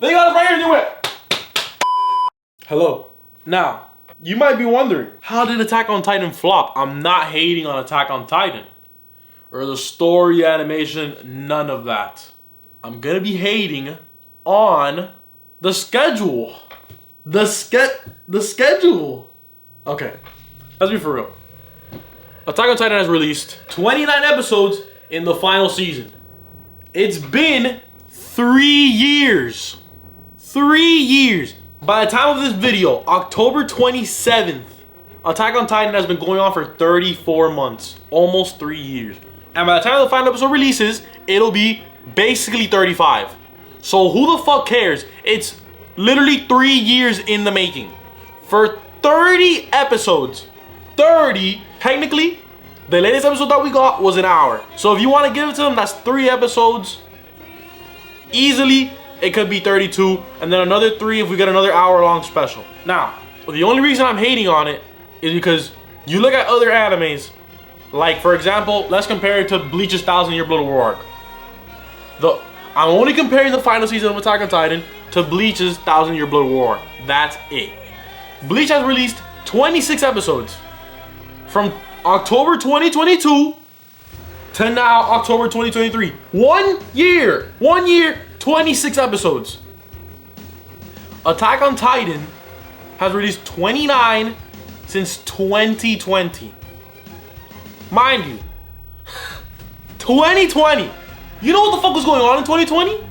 They got us right here to do it. Hello. Now, you might be wondering, how did Attack on Titan flop? I'm not hating on Attack on Titan. Or the story, animation, none of that. I'm gonna be hating on the schedule. The schedule. Okay, let's be for real. Attack on Titan has released 29 episodes in the final season. It's been 3 years. 3 years. By the time of this video, October 27th, Attack on Titan has been going on for 34 months. Almost 3 years. And by the time the final episode releases, it'll be basically 35. So who the fuck cares? It's literally 3 years in the making. For 30 episodes. 30. Technically, the latest episode that we got was an hour. So if you want to give it to them, that's 3 episodes. Easily, it could be 32. And then another 3 if we get another hour-long special. Now, the only reason I'm hating on it is because you look at other animes. Like, for example, let's compare it to Bleach's 1,000-Year Blood War arc. I'm only comparing the final season of Attack on Titan to Bleach's 1,000-Year Blood War. That's it. Bleach has released 26 episodes from October 2022 to now October 2023. 1 year. 1 year, 26 episodes. Attack on Titan has released 29 since 2020. Mind you, 2020. You know what the fuck was going on in 2020?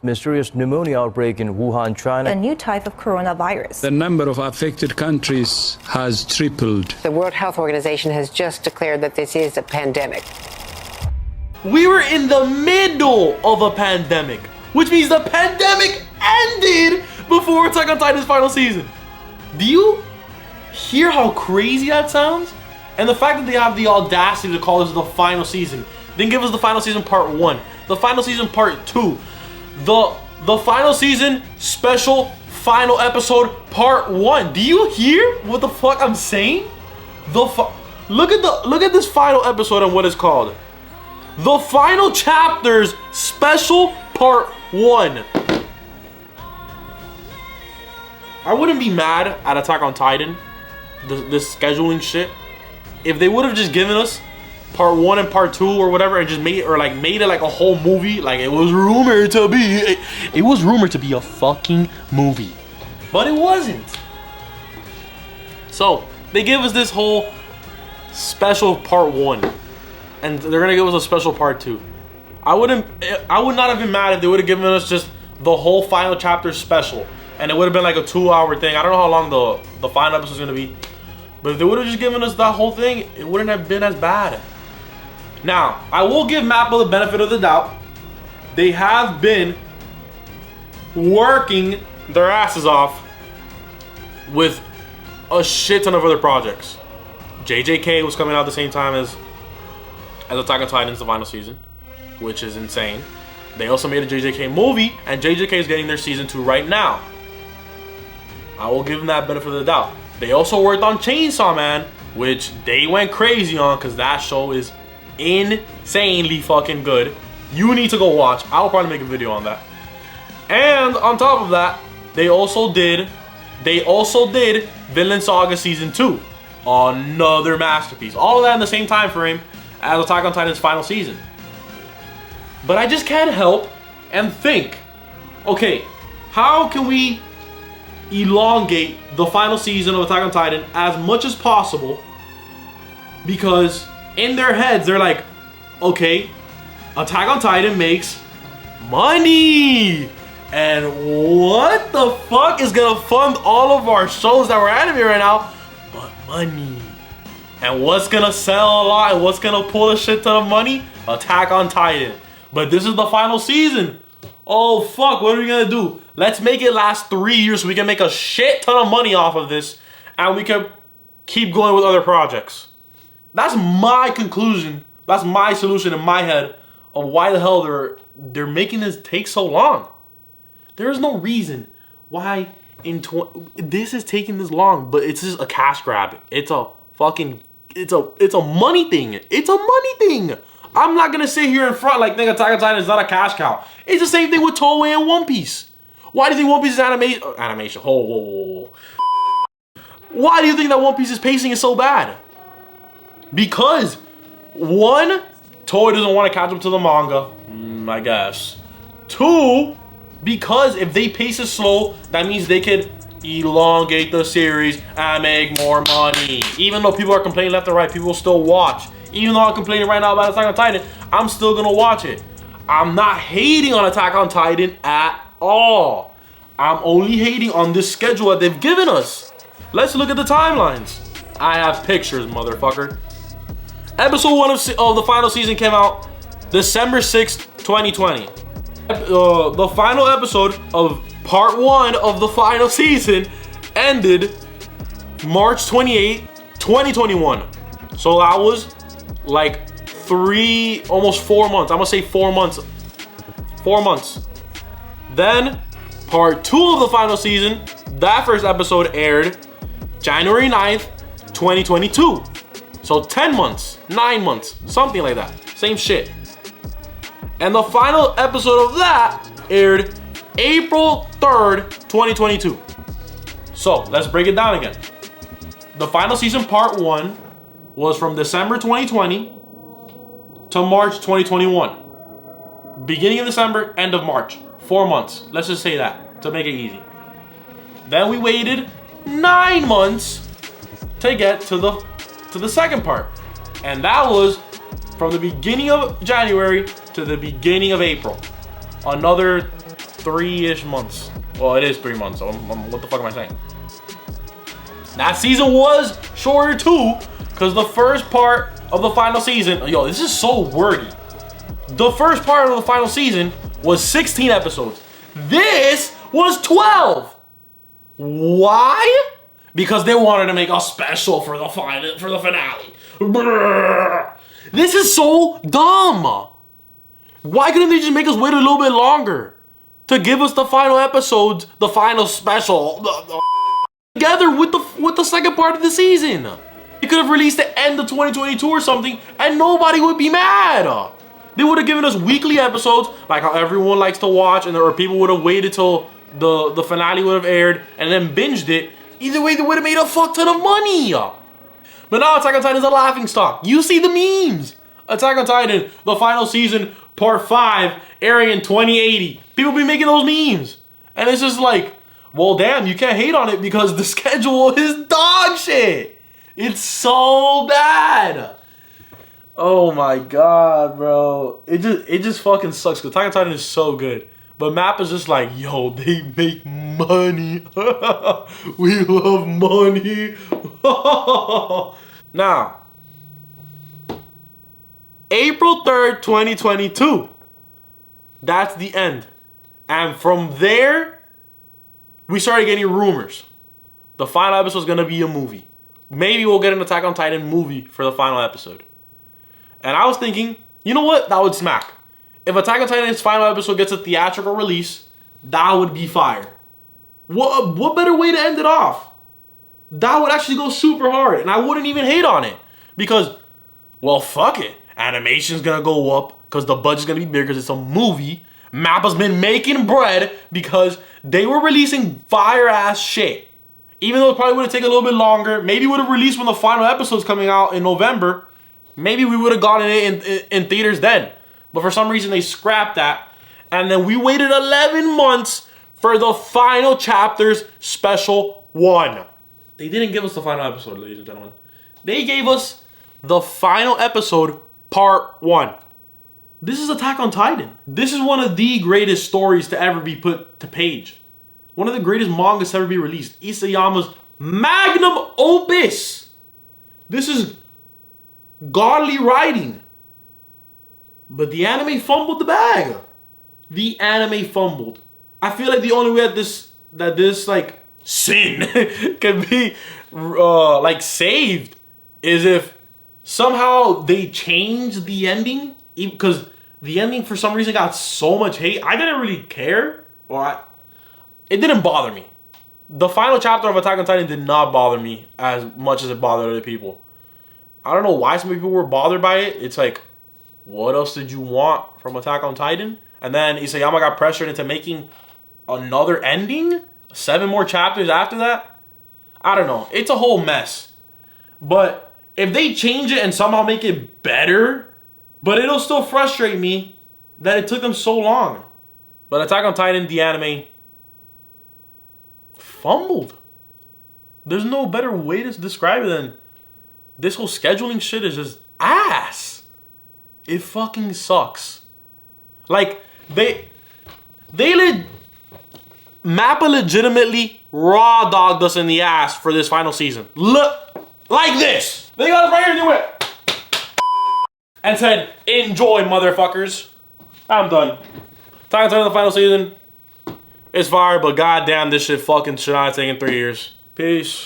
Mysterious pneumonia outbreak in Wuhan, China. A new type of coronavirus. The number of affected countries has tripled. The World Health Organization has just declared that this is a pandemic. We were in the middle of a pandemic, which means the pandemic ended before Attack on Titan's final season. Do you hear how crazy that sounds? And the fact that they have the audacity to call this the final season. Then give us the final season part 1, the final season part 2, the final season special final episode part 1. Do you hear what the fuck I'm saying? Look at this final episode and what it's called. The final chapters special part 1. I wouldn't be mad at Attack on Titan, this scheduling shit, if they would have just given us part 1 and part 2 or whatever, and just made it like a whole movie. Like it was rumored to be. It was rumored to be a fucking movie, but it wasn't. So they give us this whole special part 1, and they're gonna give us a special part 2. I would not have been mad if they would have given us just the whole final chapter special. And it would have been like a 2-hour thing. I don't know how long the final episode is going to be. But if they would have just given us that whole thing, it wouldn't have been as bad. Now, I will give Mappa the benefit of the doubt. They have been working their asses off with a shit ton of other projects. JJK was coming out at the same time as Attack on Titan's the final season, which is insane. They also made a JJK movie, and JJK is getting their season 2 right now. I will give them that benefit of the doubt. They also worked on Chainsaw Man, which they went crazy on because that show is insanely fucking good. You need to go watch. I'll probably make a video on that. And on top of that, they also did Vinland Saga Season 2. Another masterpiece. All of that in the same time frame as Attack on Titan's final season. But I just can't help and think, okay, how can we elongate the final season of Attack on Titan as much as possible? Because in their heads, they're like, okay, Attack on Titan makes money. And what the fuck is gonna fund all of our shows that we're animating right now? But money. And what's gonna sell a lot and what's gonna pull a shit ton of money? Attack on Titan. But this is the final season. Oh fuck, what are we gonna do? Let's make it last 3 years so we can make a shit ton of money off of this and we can keep going with other projects. That's my conclusion. That's my solution in my head of why the hell they're making this take so long. There is no reason why this is taking this long, but it's just a cash grab. It's a fucking, it's a money thing. It's a money thing. I'm not gonna sit here in front like nigga Attack on Titan is not a cash cow. It's the same thing with Toei and One Piece. Why do you think One Piece's animation? Whoa. Why do you think that One Piece's pacing is so bad? Because one, Toei doesn't want to catch up to the manga, I guess. Two, because if they pace it slow, that means they could elongate the series and make more money. Even though people are complaining left and right, people will still watch. Even though I'm complaining right now about Attack on Titan, I'm still gonna watch it. I'm not hating on Attack on Titan at all. I'm only hating on this schedule that they've given us. Let's look at the timelines. I have pictures, motherfucker. Episode 1 of the final season came out December 6th, 2020. The final episode of part 1 of the final season ended March 28th, 2021. So that was like almost 4 months. I'm gonna say 4 months. 4 months. Then part 2 of the final season, that first episode aired January 9th, 2022. So 10 months, 9 months, something like that. Same shit. And the final episode of that aired April 3rd, 2022. So let's break it down again. The final season part 1 was from December 2020 to March 2021. Beginning of December, end of March. 4 months. Let's just say that to make it easy. Then we waited 9 months to get to the second part. And that was from the beginning of January to the beginning of April. Another 3-ish months. Well, it is 3 months, so what the fuck am I saying? That season was shorter too, because the first part of the final season, yo, this is so wordy. The first part of the final season was 16 episodes. This was 12. Why? Because they wanted to make a special for the finale. Brrr. This is so dumb. Why couldn't they just make us wait a little bit longer to give us the final episodes, the final special, together with the second part of the season? They could have released the end of 2022 or something, and nobody would be mad. They would have given us weekly episodes, like how everyone likes to watch, or people would have waited till the finale would have aired and then binged it. Either way, they would have made a fuck ton of money. But now Attack on Titan is a laughingstock. You see the memes. Attack on Titan, the final season, part 5, airing in 2080. People be making those memes. And it's just like, well, damn, you can't hate on it because the schedule is dog shit. It's so bad. Oh my god, bro. It just fucking sucks because Attack on Titan is so good. But Mappa's just like, yo, they make money. We love money. Now, April 3rd, 2022. That's the end. And from there, we started getting rumors. The final episode is going to be a movie. Maybe we'll get an Attack on Titan movie for the final episode. And I was thinking, you know what? That would smack. If Attack on Titan's final episode gets a theatrical release, that would be fire. What better way to end it off? That would actually go super hard, and I wouldn't even hate on it. Because, well, fuck it. Animation's gonna go up, because the budget's gonna be bigger, because it's a movie. Mappa's been making bread, because they were releasing fire-ass shit. Even though it probably would have taken a little bit longer, maybe would have released when the final episode's coming out in November. Maybe we would have gotten it in theaters then. But for some reason, they scrapped that. And then we waited 11 months for the final chapters special 1. They didn't give us the final episode, ladies and gentlemen. They gave us the final episode, part 1. This is Attack on Titan. This is one of the greatest stories to ever be put to page. One of the greatest mangas to ever be released. Isayama's magnum opus. This is godly writing. But the anime fumbled the bag. The anime fumbled. I feel like the only way that this like sin can be like saved is if somehow they change the ending, because the ending for some reason got so much hate. I didn't really care, it didn't bother me. The final chapter of Attack on Titan did not bother me as much as it bothered other people. I don't know why some people were bothered by it. It's like, what else did you want from Attack on Titan? And then Isayama got pressured into making another ending? 7 more chapters after that? I don't know. It's a whole mess. But if they change it and somehow make it better, but it'll still frustrate me that it took them so long. But Attack on Titan, the anime, fumbled. There's no better way to describe it than this whole scheduling shit is just ass. It fucking sucks. Like, Mappa legitimately raw dogged us in the ass for this final season. Look, like this. They got us right here to do it. And said, enjoy, motherfuckers. I'm done. Attack on Titan the final season. It's fire, but goddamn, this shit fucking should not have taken 3 years. Peace.